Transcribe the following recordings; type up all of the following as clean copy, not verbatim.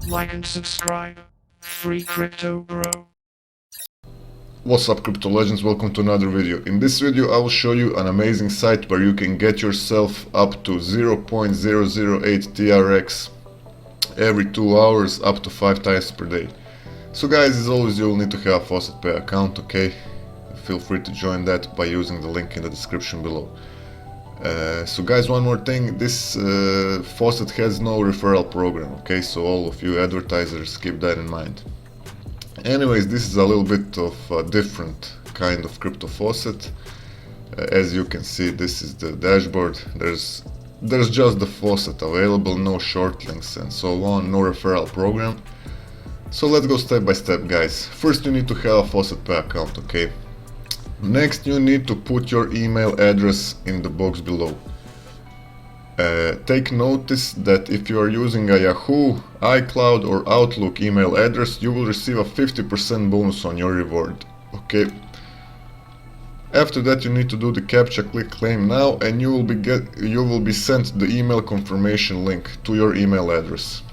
like and subscribe. Free crypto, bro. What's up, crypto legends? Welcome to another video. In this video I will show you an amazing site where you can get yourself up to 0.008 TRX every 2 hours, up to 5 times per day. So guys, as always, you will need to have a Faucet Pay account, okay? Feel free to join that by using the link in the description below. So guys, one more thing, this Faucet has no referral program, okay? So all of you advertisers, keep that in mind. Anyways, this is a little bit of a different kind of crypto faucet. As you can see, this is the dashboard. There's just the faucet available, no short links and so on, no referral program. So let's go step by step, guys. First you need to have a Faucet Pay account, okay? Next you need to put your email address in the box below. Take notice that if you are using a Yahoo, iCloud or Outlook email address, you will receive a 50% bonus on your reward, okay? After that you need to do the CAPTCHA, click claim now, and you will be sent the email confirmation link to your email address.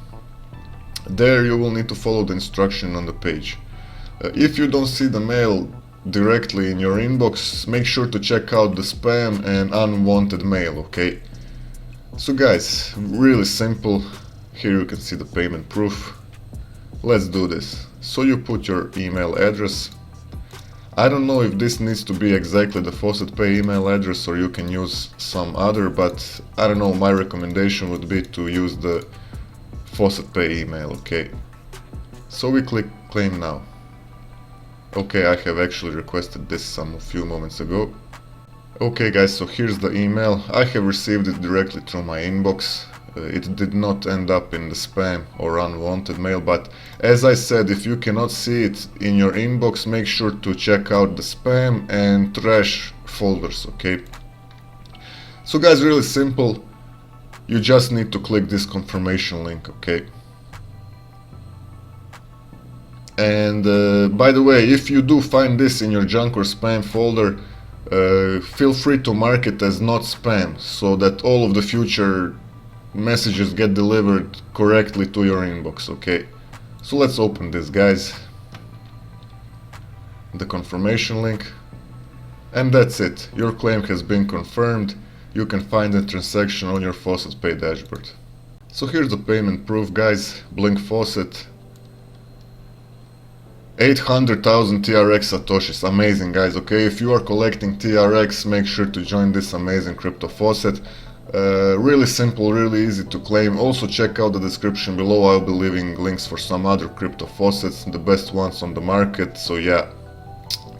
There you will need to follow the instruction on the page. If you don't see the mail directly in your inbox, make sure to check out the spam and unwanted mail, okay? So guys, really simple. Here you can see the payment proof. Let's do this. So you put your email address. I don't know if this needs to be exactly the Faucet Pay email address or you can use some other, but I don't know, my recommendation would be to use the Faucet Pay email, okay? So we click claim now. Okay, I have actually requested this a few moments ago. Okay guys, so here's the email. I have received it directly through my inbox. It did not end up in the spam or unwanted mail, but as I said, if you cannot see it in your inbox, make sure to check out the spam and trash folders, okay? So guys, really simple. You just need to click this confirmation link, okay? And by the way, if you do find this in your junk or spam folder, feel free to mark it as not spam, so that all of the future messages get delivered correctly to your inbox, okay? So let's open this, guys. The confirmation link. And that's it. Your claim has been confirmed. You can find the transaction on your Faucet Pay dashboard. So here's the payment proof, guys. BlinkFaucet. 800,000 TRX Satoshis. Amazing, guys, okay? If you are collecting TRX, make sure to join this amazing crypto faucet. Really simple, really easy to claim. Also check out the description below. I'll be leaving links for some other crypto faucets, the best ones on the market. So yeah,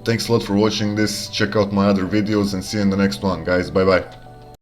thanks a lot for watching this. Check out my other videos and see you in the next one, guys. Bye bye.